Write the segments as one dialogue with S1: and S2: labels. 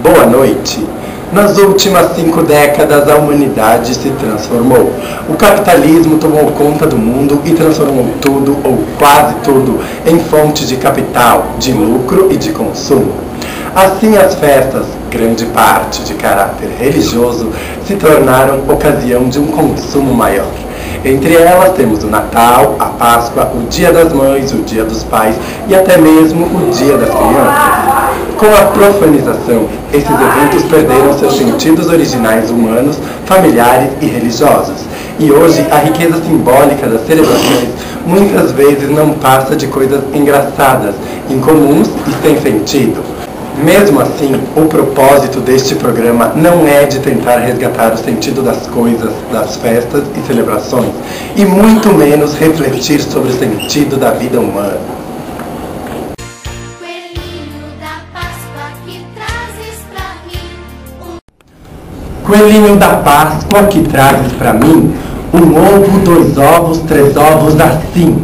S1: Boa noite. Nas últimas 5 décadas, a humanidade se transformou. O capitalismo tomou conta do mundo e transformou tudo, ou quase tudo, em fonte de capital, de lucro e de consumo. Assim, as festas, grande parte de caráter religioso, se tornaram ocasião de um consumo maior. Entre elas temos o Natal, a Páscoa, o Dia das Mães, o Dia dos Pais e até mesmo o Dia das Crianças. Com a profanização, esses eventos perderam seus sentidos originais humanos, familiares e religiosos. E hoje, a riqueza simbólica das celebrações muitas vezes não passa de coisas engraçadas, incomuns e sem sentido. Mesmo assim, o propósito deste programa não é de tentar resgatar o sentido das coisas, das festas e celebrações, e muito menos refletir sobre o sentido da vida humana. Coelhinho da Páscoa que trazes pra mim, um ovo, 2 ovos, 3 ovos assim.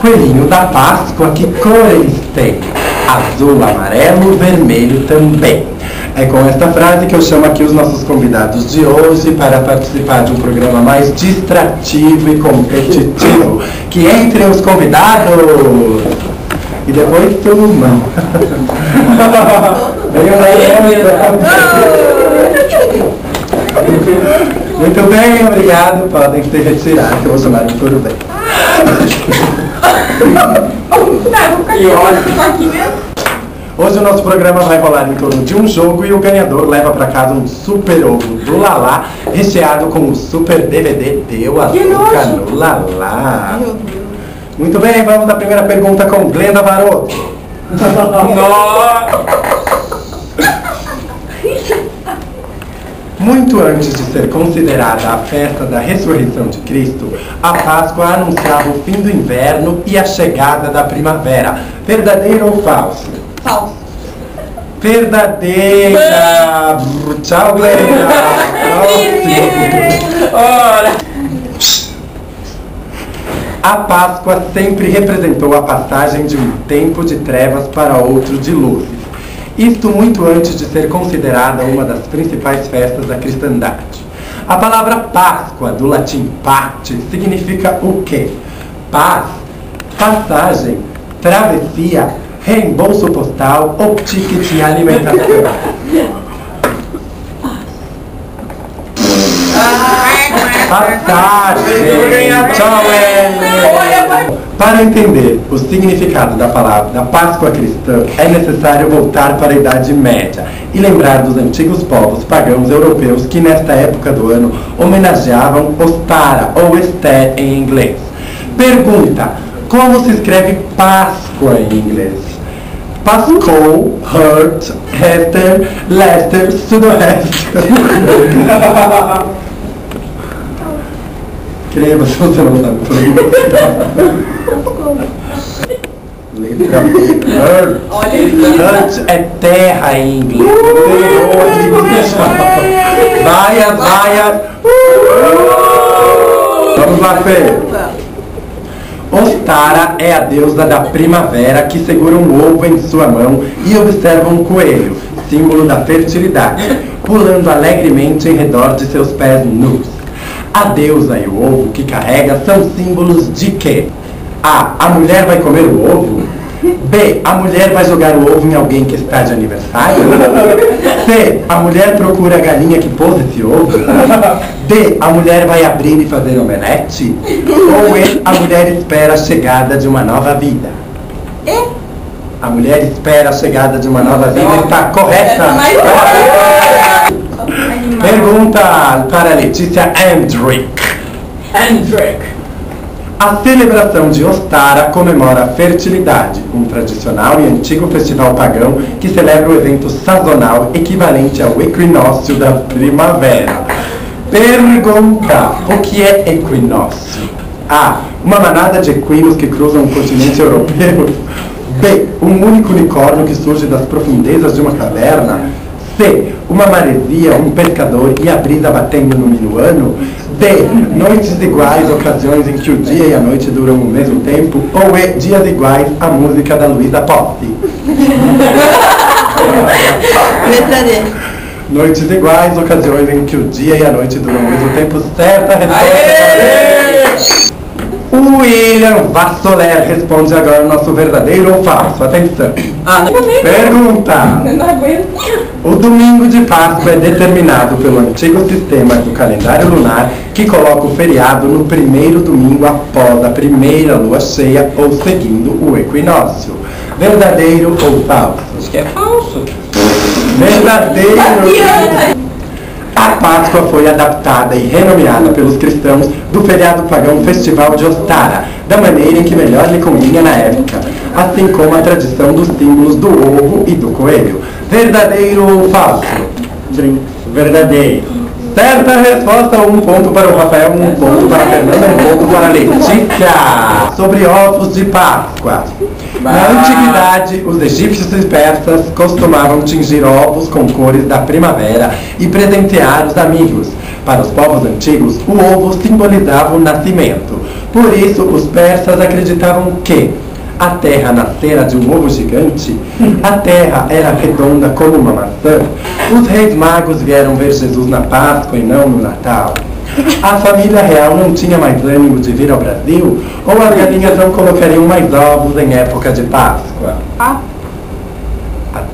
S1: Coelhinho da Páscoa, que cor eles têm? Azul, amarelo, vermelho também. É com esta frase que eu chamo aqui os nossos convidados de hoje para participar de um programa mais distrativo e competitivo. Que entrem os convidados! E depois turma. Muito bem, obrigado. Podem se retirar, que eu vou chamar de tudo bem. Hoje o nosso programa vai rolar em torno de um jogo e o ganhador leva para casa um super ovo do Lalá, recheado com o super DVD Deu Açúcar no Lalá. Muito bem, vamos à primeira pergunta com Glenda Varoto. Muito antes de ser considerada a festa da ressurreição de Cristo, a Páscoa anunciava o fim do inverno e a chegada da primavera. Verdadeiro ou falso?
S2: Falso.
S1: Verdadeira! Tchau, Glenda! A Páscoa sempre representou a passagem de um tempo de trevas para outro de luzes. Isto muito antes de ser considerada uma das principais festas da cristandade. A palavra Páscoa, do latim parte, significa o quê? Paz, passagem, travessia, reembolso postal ou ticket de alimentação. Passagem! Tchau, Ellen! Para entender o significado da palavra da Páscoa cristã, é necessário voltar para a Idade Média e lembrar dos antigos povos pagãos europeus que nesta época do ano homenageavam Ostara ou Esther em inglês. Pergunta: como se escreve Páscoa em inglês? Pascal, Hurt, Hester, Lester, Sudoeste. Escreva se você não sabe. Letra B. Hurt é terra em inglês. Vaia. Vamos lá, Fê. Ostara é a deusa da primavera que segura um ovo em sua mão e observa um coelho, símbolo da fertilidade, pulando alegremente em redor de seus pés nus. A deusa e o ovo que carrega são símbolos de quê? A. A mulher vai comer o ovo? B. A mulher vai jogar o ovo em alguém que está de aniversário? C. A mulher procura a galinha que pôs esse ovo? D. A mulher vai abrir e fazer omelete? Ou E. A mulher espera a chegada de uma nova vida? A mulher espera a chegada de uma nova vida. Está correta? Pergunta para Letícia Andrick. A celebração de Ostara comemora a fertilidade, um tradicional e antigo festival pagão que celebra o evento sazonal equivalente ao equinócio da primavera. Pergunta: o que é equinócio? A. Uma manada de equinos que cruzam o continente europeu. B. Um único unicórnio que surge das profundezas de uma caverna. C. Uma maresia, um pescador e a brisa batendo no minuano. D. Noites iguais, ocasiões em que o dia e a noite duram o mesmo tempo. Ou E. Dias iguais, a música da Luísa Posse.
S2: Letra D.
S1: Noites iguais, ocasiões em que o dia e a noite duram ao mesmo tempo. Certa resposta. O William Vassoler responde agora o nosso verdadeiro ou falso. Atenção. Pergunta. O domingo de Páscoa é determinado pelo antigo sistema do calendário lunar que coloca o feriado no primeiro domingo após a primeira lua cheia ou seguindo o equinócio. Verdadeiro ou falso?
S3: Acho que é falso.
S1: Verdadeiro. A Páscoa foi adaptada e renomeada pelos cristãos do feriado pagão Festival de Ostara, da maneira em que melhor lhe convinha na época, assim como a tradição dos símbolos do ovo e do coelho. Verdadeiro ou falso? Verdadeiro. Certa resposta, 1 ponto para o Rafael, 1 ponto para a Fernanda, 1 ponto para a Letícia. Sobre ovos de Páscoa. Na antiguidade, os egípcios e persas costumavam tingir ovos com cores da primavera e presentear os amigos. Para os povos antigos, o ovo simbolizava o nascimento. Por isso, os persas acreditavam que a terra nascera de um ovo gigante, a terra era redonda como uma maçã, os reis magos vieram ver Jesus na Páscoa e não no Natal. A família real não tinha mais ânimo de vir ao Brasil, ou as galinhas não colocariam mais ovos em época de Páscoa. A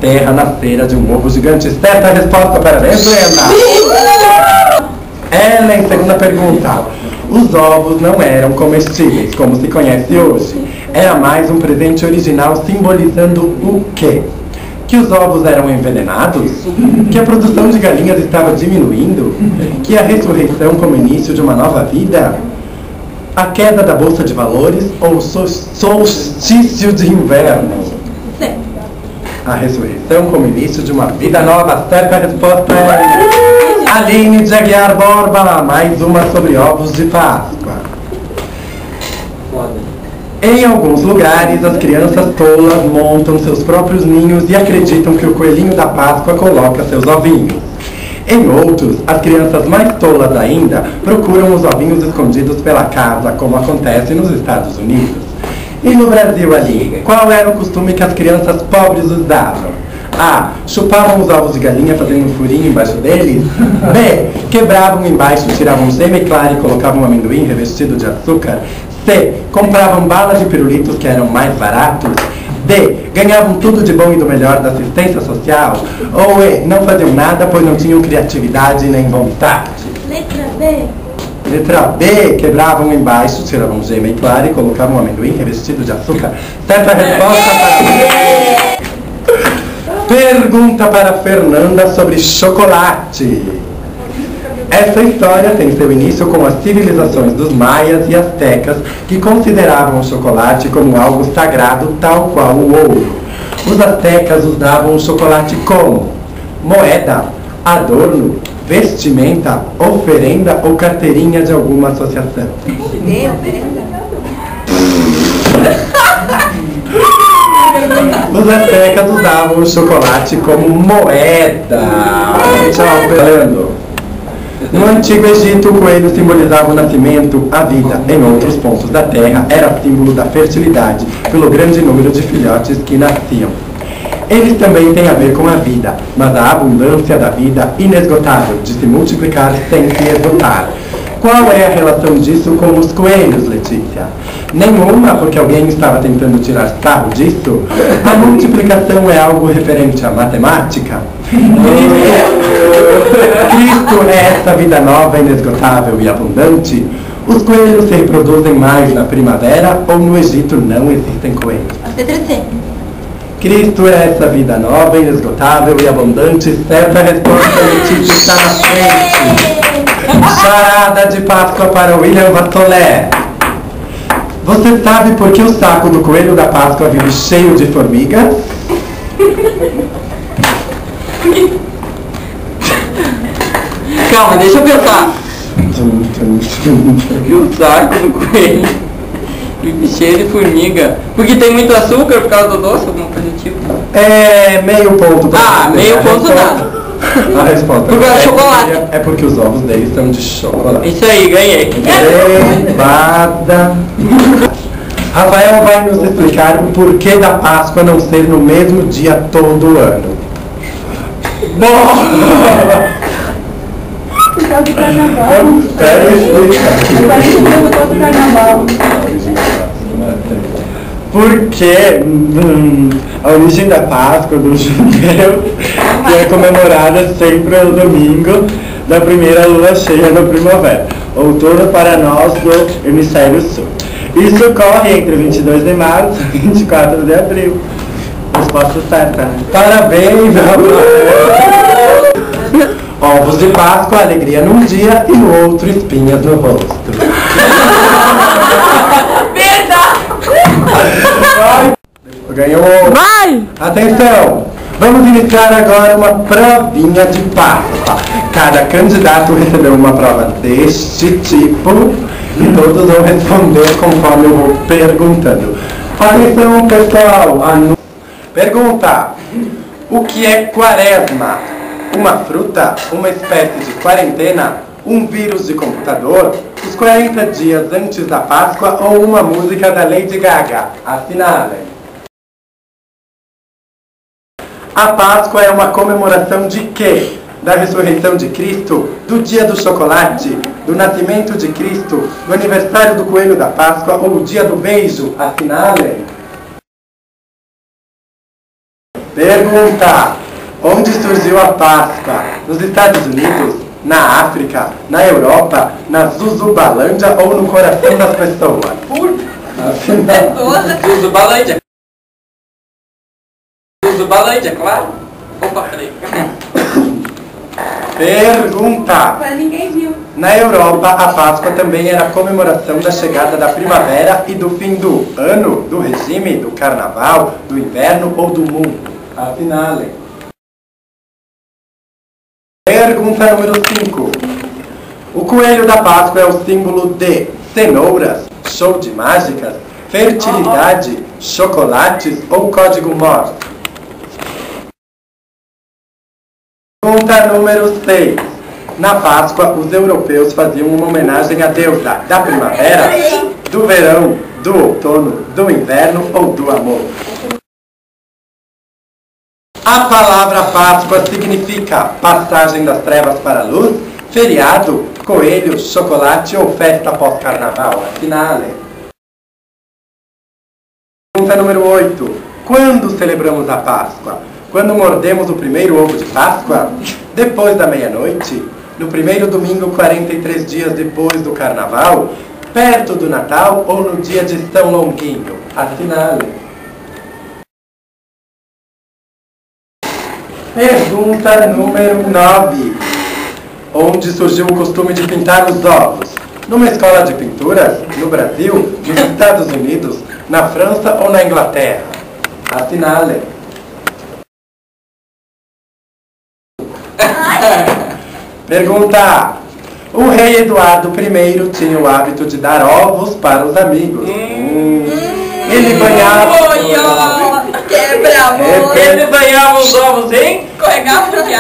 S1: terra nascera de um ovo gigante. Certa resposta, parabéns, Brenda! Ellen, segunda pergunta. Os ovos não eram comestíveis, como se conhece hoje. Era mais um presente original simbolizando o quê? Que os ovos eram envenenados? Que a produção de galinhas estava diminuindo? Que a ressurreição como início de uma nova vida? A queda da bolsa de valores ou solstício de inverno? A ressurreição como início de uma vida nova. Certa resposta é Aline de Aguiar Borba. Mais uma sobre ovos de Páscoa. Em alguns lugares, as crianças tolas montam seus próprios ninhos e acreditam que o coelhinho da Páscoa coloca seus ovinhos. Em outros, as crianças mais tolas ainda procuram os ovinhos escondidos pela casa, como acontece nos Estados Unidos. E no Brasil ali, qual era o costume que as crianças pobres usavam? A. Chupavam os ovos de galinha fazendo um furinho embaixo deles. B. Quebravam embaixo, tiravam gema clara e colocavam um amendoim revestido de açúcar. C. Compravam balas de pirulitos que eram mais baratos. D. Ganhavam tudo de bom e do melhor da assistência social. Ou E. Não faziam nada, pois não tinham criatividade nem vontade.
S2: Letra B.
S1: Letra B. Quebravam embaixo, tiravam gema clara e colocavam um amendoim revestido de açúcar. Certa resposta para... Pergunta para Fernanda sobre chocolate. Essa história tem seu início com as civilizações dos maias e astecas, que consideravam o chocolate como algo sagrado, tal qual o ouro. Os astecas usavam o chocolate como moeda, adorno, vestimenta, oferenda ou carteirinha de alguma associação. Os astecas usavam o chocolate como moeda. Tchau, Fernando. No Antigo Egito, o coelho simbolizava o nascimento, a vida. Em outros pontos da terra, era símbolo da fertilidade, pelo grande número de filhotes que nasciam. Eles também têm a ver com a vida, mas a abundância da vida inesgotável, de se multiplicar sem se esgotar. Qual é a relação disso com os coelhos, Letícia? Nenhuma, porque alguém estava tentando tirar sarro disso? A multiplicação é algo referente à matemática? Cristo é essa vida nova, inesgotável e abundante? Os coelhos se reproduzem mais na primavera ou no Egito não existem coelhos?
S2: Letra C.
S1: Cristo é essa vida nova, inesgotável e abundante. Certa resposta, Letícia está na frente. Charada de Páscoa para William Vassoler. Você sabe por que o saco do coelho da Páscoa vive cheio de formigas?
S3: Calma, deixa eu pensar. E o saco do coelho vive cheio de formiga. Porque tem muito açúcar por causa do doce, alguma coisa do tipo.
S1: É meio ponto para você.
S3: Meio ponto nada.
S1: A resposta
S3: Porque é chocolate.
S1: É porque os ovos deles são de chocolate.
S3: Isso aí, ganhei.
S1: Levada. Rafael vai nos explicar o porquê da Páscoa não ser no mesmo dia todo ano.
S2: Por causa do carnaval.
S1: Quero explicar.
S2: Agora que perguntou do carnaval.
S1: Porque a origem da Páscoa do judeu que é comemorada sempre no domingo da primeira lua cheia da primavera, outono para nós do hemisfério sul. Isso ocorre entre 22 de março e 24 de abril. Resposta certa, né? Parabéns, ovos de Páscoa, alegria num dia e no outro espinhas no rosto. Ganhou!
S3: Vai!
S1: Atenção! Vamos iniciar agora uma provinha de Páscoa. Cada candidato recebeu uma prova deste tipo e todos vão responder conforme eu vou perguntando. Atenção, pessoal! Pergunta: o que é quaresma? Uma fruta? Uma espécie de quarentena? Um vírus de computador? Os 40 dias antes da Páscoa ou uma música da Lady Gaga? Assinalem. A Páscoa é uma comemoração de quê? Da ressurreição de Cristo? Do dia do chocolate? Do nascimento de Cristo? Do aniversário do coelho da Páscoa ou o dia do beijo? Assinalem. Pergunta: onde surgiu a Páscoa? Nos Estados Unidos? Na África? Na Europa? Na Zuzubalândia ou no coração das pessoas?
S3: Zuzubalândia. Zuzubalândia, claro. Opa, peraí.
S1: Pergunta:
S2: Mas ninguém viu.
S1: na Europa, a Páscoa também era a comemoração da chegada da primavera e do fim do ano, do regime, do carnaval, do inverno ou do mundo? Assinalem. Pergunta número 5. O coelho da Páscoa é o símbolo de cenouras, show de mágicas, fertilidade, chocolates ou código Morse? Pergunta número 6. Na Páscoa, os europeus faziam uma homenagem à deusa da primavera, do verão, do outono, do inverno ou do amor? A palavra Páscoa significa passagem das trevas para a luz, feriado, coelho, chocolate ou festa pós-carnaval? Assinalem. Pergunta número 8. Quando celebramos a Páscoa? Quando mordemos o primeiro ovo de Páscoa? Depois da meia-noite? No primeiro domingo, 43 dias depois do Carnaval? Perto do Natal ou no dia de São Longuinho? Assinalem. Pergunta número 9. Onde surgiu o costume de pintar os ovos? Numa escola de pinturas? No Brasil? Nos Estados Unidos? Na França ou na Inglaterra? Assinalem. Pergunta: o rei Eduardo I tinha o hábito de dar ovos para os amigos. Ele banhava...
S3: Ele banhava os ovos em?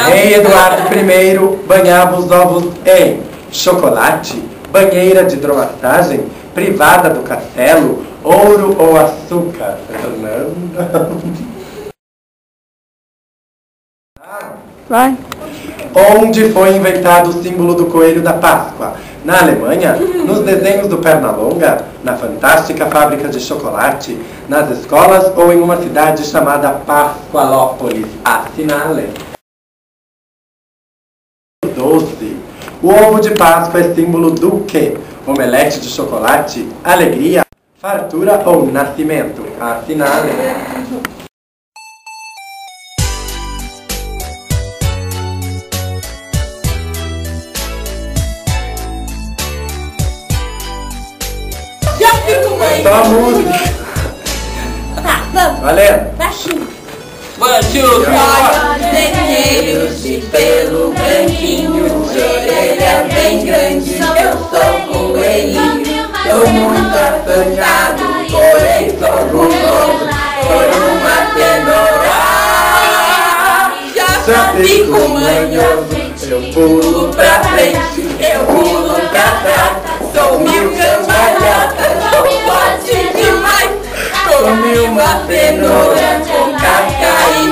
S1: Rei Eduardo I banhava os ovos em chocolate, banheira de hidromassagem, privada do castelo, ouro ou açúcar?
S2: Vai.
S1: Onde foi inventado o símbolo do coelho da Páscoa? Na Alemanha? Nos desenhos do Pernalonga? Na fantástica fábrica de chocolate? Nas escolas ou em uma cidade chamada Pascoalópolis? Assinalem. 12. O ovo de Páscoa é símbolo do quê? Omelete de chocolate? Alegria? Fartura ou nascimento? Assinalem. Só a música.
S2: Tá, vamos.
S1: Valendo.
S2: Baixinho.
S3: 1, 2, 3.
S4: Olhos de pelo branquinho, de orelha bem grande, eu sou coelhinho, sou muito assanhado, porém sou guloso, sou uma cenoura. Já fico manhoso, eu pulo pra frente, eu pulo pra trás, sou mil cambalhotas, sou forte demais, comi uma cenoura com casca e